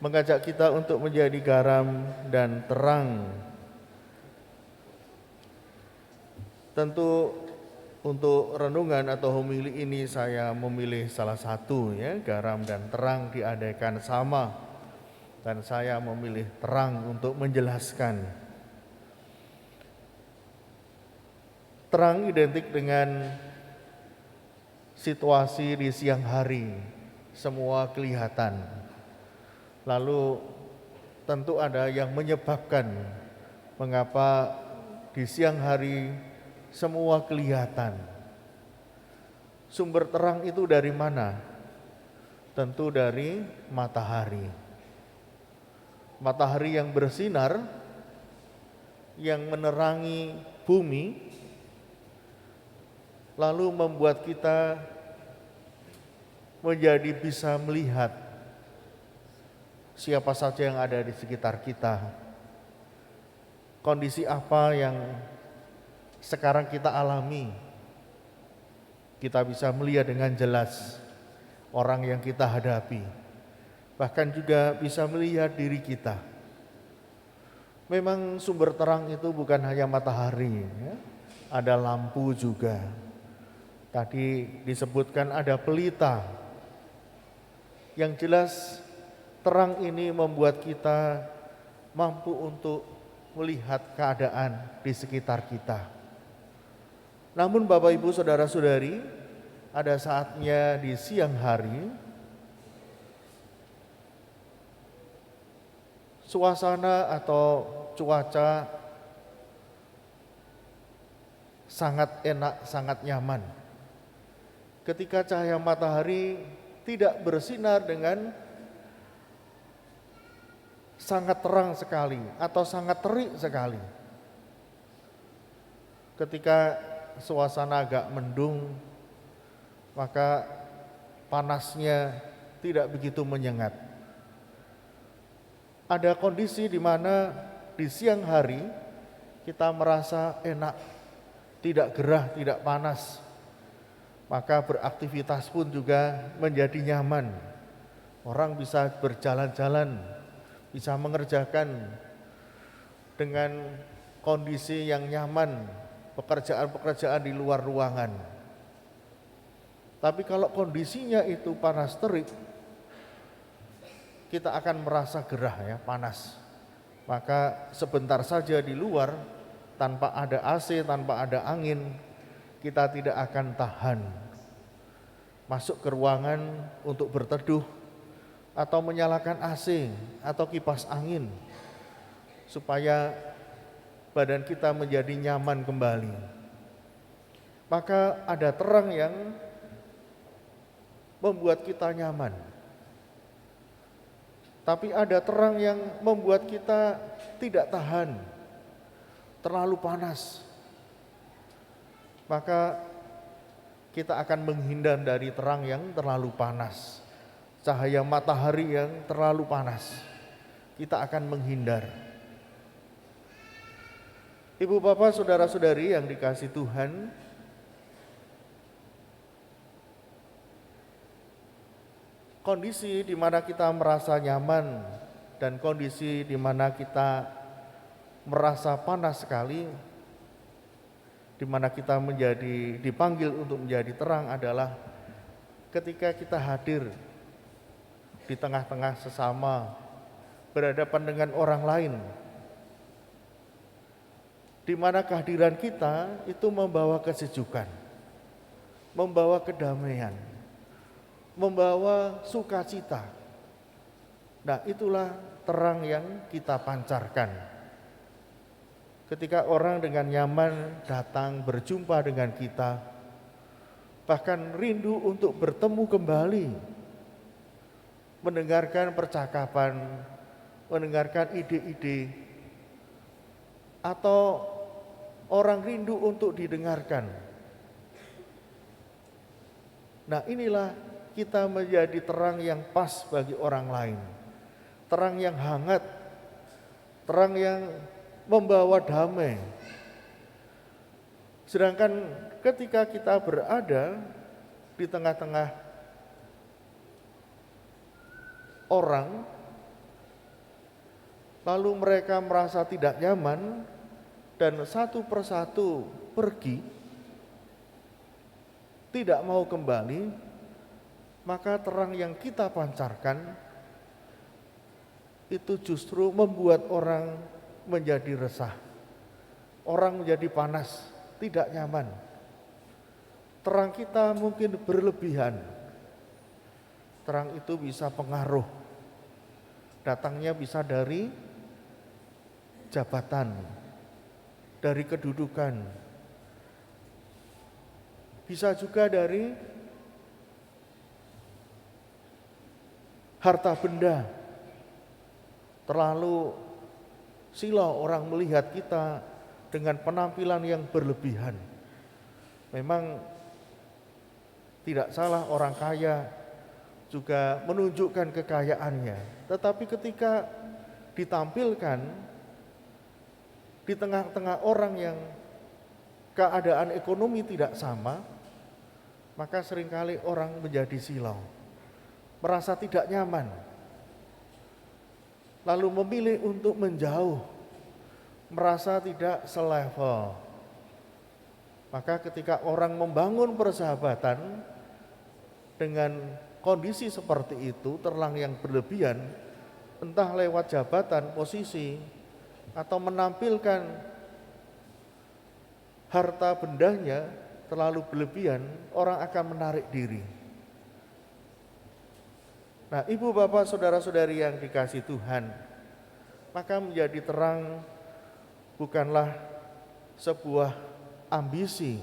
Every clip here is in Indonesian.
mengajak kita untuk menjadi garam dan terang. Tentu untuk renungan atau homili ini saya memilih salah satu, ya, garam dan terang diandaikan sama, dan saya memilih terang untuk menjelaskan. Terang identik dengan situasi di siang hari, semua kelihatan. Lalu tentu ada yang menyebabkan mengapa di siang hari semua kelihatan. Sumber terang itu dari mana? Tentu dari matahari. Matahari yang bersinar, yang menerangi bumi, lalu membuat kita menjadi bisa melihat siapa saja yang ada di sekitar kita. Kondisi apa yang sekarang kita alami. Kita bisa melihat dengan jelas orang yang kita hadapi. Bahkan juga bisa melihat diri kita. Memang sumber terang itu bukan hanya matahari, ya. Ada lampu juga. Tadi disebutkan ada pelita. Yang jelas terang ini membuat kita mampu untuk melihat keadaan di sekitar kita. Namun Bapak Ibu Saudara-saudari, ada saatnya di siang hari suasana atau cuaca sangat enak, sangat nyaman. Ketika cahaya matahari tidak bersinar dengan sangat terang sekali atau sangat terik sekali. Ketika suasana agak mendung, maka panasnya tidak begitu menyengat. Ada kondisi di mana di siang hari kita merasa enak, tidak gerah, tidak panas. Maka beraktivitas pun juga menjadi nyaman. Orang bisa berjalan-jalan, bisa mengerjakan dengan kondisi yang nyaman, pekerjaan-pekerjaan di luar ruangan. Tapi kalau kondisinya itu panas terik, kita akan merasa gerah, ya, panas. Maka sebentar saja di luar, tanpa ada AC, tanpa ada angin, kita tidak akan tahan masuk ke ruangan untuk berteduh atau menyalakan AC atau kipas angin supaya badan kita menjadi nyaman kembali. Maka ada terang yang membuat kita nyaman. Tapi ada terang yang membuat kita tidak tahan, terlalu panas. Maka kita akan menghindar dari terang yang terlalu panas. Cahaya matahari yang terlalu panas, kita akan menghindar. Ibu bapak saudara-saudari yang dikasihi Tuhan, kondisi di mana kita merasa nyaman dan kondisi di mana kita merasa panas sekali, di mana kita dipanggil untuk menjadi terang adalah ketika kita hadir di tengah-tengah sesama, berhadapan dengan orang lain, di mana kehadiran kita itu membawa kesejukan, membawa kedamaian, membawa sukacita. Nah, itulah terang yang kita pancarkan. Ketika orang dengan nyaman datang berjumpa dengan kita, bahkan rindu untuk bertemu kembali, mendengarkan percakapan, mendengarkan ide-ide, atau orang rindu untuk didengarkan. Nah, inilah kita menjadi terang yang pas bagi orang lain, terang yang hangat, terang yang membawa damai. Sedangkan ketika kita berada di tengah-tengah orang, lalu mereka merasa tidak nyaman dan satu persatu pergi, tidak mau kembali, maka terang yang kita pancarkan itu justru membuat orang menjadi resah, orang menjadi panas, tidak nyaman. Terang kita mungkin berlebihan, terang itu bisa pengaruh, datangnya bisa dari jabatan, dari kedudukan, bisa juga dari harta benda. Terlalu silau orang melihat kita dengan penampilan yang berlebihan. Memang tidak salah orang kaya juga menunjukkan kekayaannya, tetapi ketika ditampilkan di tengah-tengah orang yang keadaan ekonomi tidak sama, maka seringkali orang menjadi silau, merasa tidak nyaman, lalu memilih untuk menjauh, merasa tidak selevel. Maka ketika orang membangun persahabatan dengan kondisi seperti itu, terang yang berlebihan, entah lewat jabatan, posisi, atau menampilkan harta bendanya terlalu berlebihan, orang akan menarik diri. Nah, ibu bapak saudara-saudari yang dikasihi Tuhan, maka menjadi terang bukanlah sebuah ambisi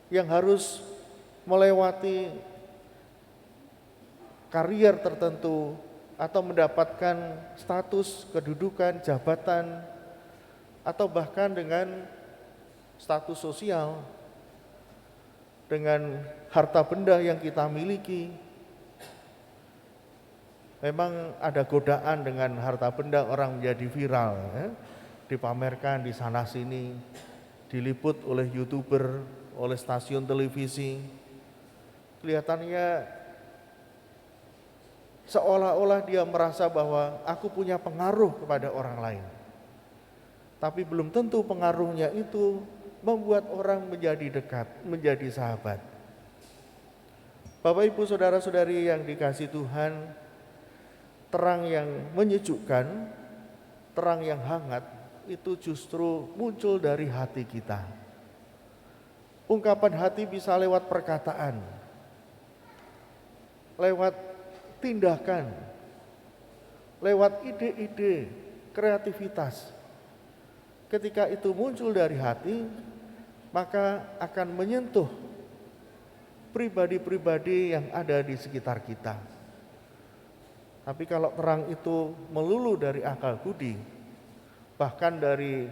yang harus melewati karier tertentu atau mendapatkan status, kedudukan, jabatan, atau bahkan dengan status sosial, dengan harta benda yang kita miliki. Memang ada godaan dengan harta benda, orang menjadi viral, ya, dipamerkan di sana sini, diliput oleh YouTuber, oleh stasiun televisi. Kelihatannya seolah-olah dia merasa bahwa aku punya pengaruh kepada orang lain. Tapi belum tentu pengaruhnya itu membuat orang menjadi dekat, menjadi sahabat. Bapak Ibu saudara-saudari yang dikasihi Tuhan, terang yang menyejukkan, terang yang hangat itu justru muncul dari hati kita. Ungkapan hati bisa lewat perkataan, lewat tindakan, lewat ide-ide, kreativitas. Ketika itu muncul dari hati, maka akan menyentuh pribadi-pribadi yang ada di sekitar kita. Tapi kalau terang itu melulu dari akal budi, bahkan dari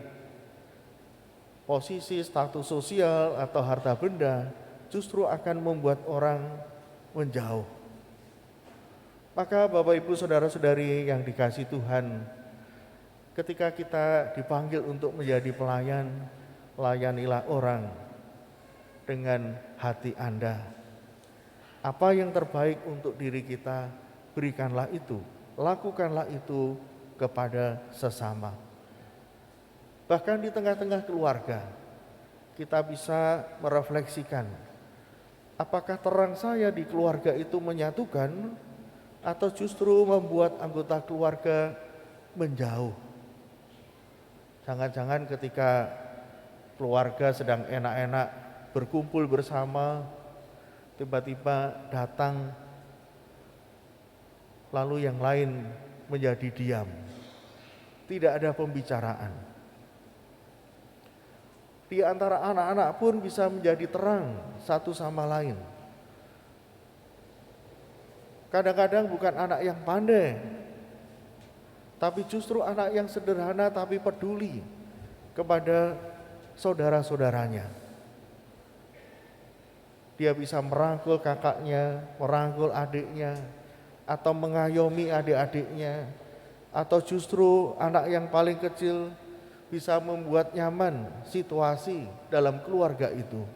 posisi status sosial atau harta benda, justru akan membuat orang menjauh. Maka Bapak Ibu saudara-saudari yang dikasihi Tuhan, ketika kita dipanggil untuk menjadi pelayan, layanilah orang dengan hati Anda. Apa yang terbaik untuk diri kita, berikanlah itu, lakukanlah itu kepada sesama. Bahkan di tengah-tengah keluarga, kita bisa merefleksikan, apakah terang saya di keluarga itu menyatukan atau justru membuat anggota keluarga menjauh. Jangan-jangan ketika keluarga sedang enak-enak berkumpul bersama, tiba-tiba datang, lalu yang lain menjadi diam. Tidak ada pembicaraan. Di antara anak-anak pun bisa menjadi terang satu sama lain. Kadang-kadang bukan anak yang pandai, tapi justru anak yang sederhana tapi peduli kepada saudara-saudaranya. Dia bisa merangkul kakaknya, merangkul adiknya, atau mengayomi adik-adiknya, atau justru anak yang paling kecil bisa membuat nyaman situasi dalam keluarga itu.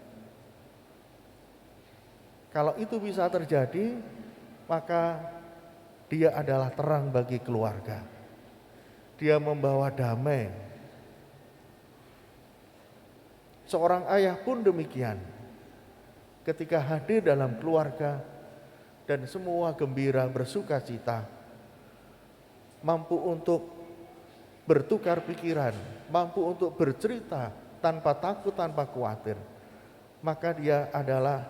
Kalau itu bisa terjadi, maka Dia adalah terang bagi keluarga. Dia membawa damai. Seorang ayah pun demikian. Ketika hadir dalam keluarga dan semua gembira bersuka cita, mampu untuk bertukar pikiran, mampu untuk bercerita tanpa takut, tanpa khawatir, maka dia adalah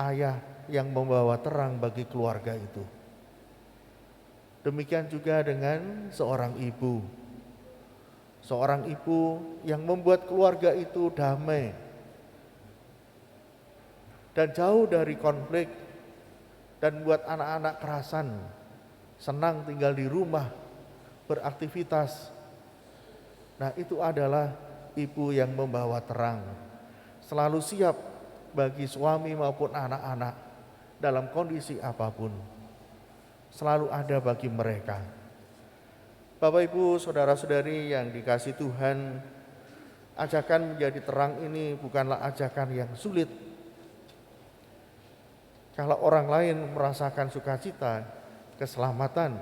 ayah yang membawa terang bagi keluarga itu. Demikian juga dengan seorang ibu. Seorang ibu yang membuat keluarga itu damai dan jauh dari konflik, dan buat anak-anak kerasan, senang tinggal di rumah, beraktivitas. Nah, itu adalah ibu yang membawa terang, selalu siap bagi suami maupun anak-anak dalam kondisi apapun, selalu ada bagi mereka. Bapak, Ibu, saudara-saudari yang dikasihi Tuhan, ajakan menjadi terang ini bukanlah ajakan yang sulit. Kalau orang lain merasakan sukacita, keselamatan,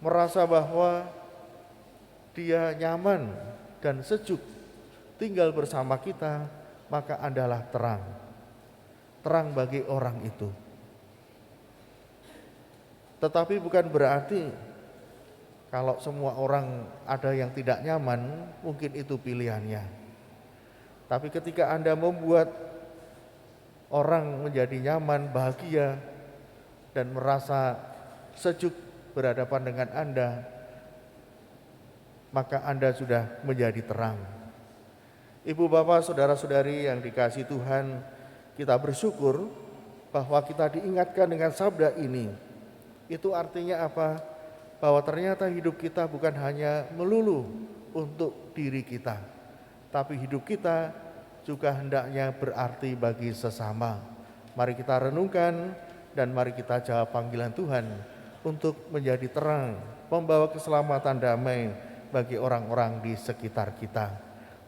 merasa bahwa dia nyaman dan sejuk tinggal bersama kita, maka adalah terang. Terang bagi orang itu. Tetapi bukan berarti kalau semua orang ada yang tidak nyaman, mungkin itu pilihannya. Tapi ketika Anda membuat orang menjadi nyaman, bahagia, dan merasa sejuk berhadapan dengan Anda, maka Anda sudah menjadi terang. Ibu, bapak, saudara-saudari yang dikasihi Tuhan, kita bersyukur bahwa kita diingatkan dengan sabda ini. Itu artinya apa? Bahwa ternyata hidup kita bukan hanya melulu untuk diri kita, tapi hidup kita juga hendaknya berarti bagi sesama. Mari kita renungkan dan mari kita jawab panggilan Tuhan untuk menjadi terang, membawa keselamatan damai bagi orang-orang di sekitar kita.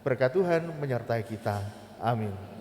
Berkat Tuhan menyertai kita. Amin.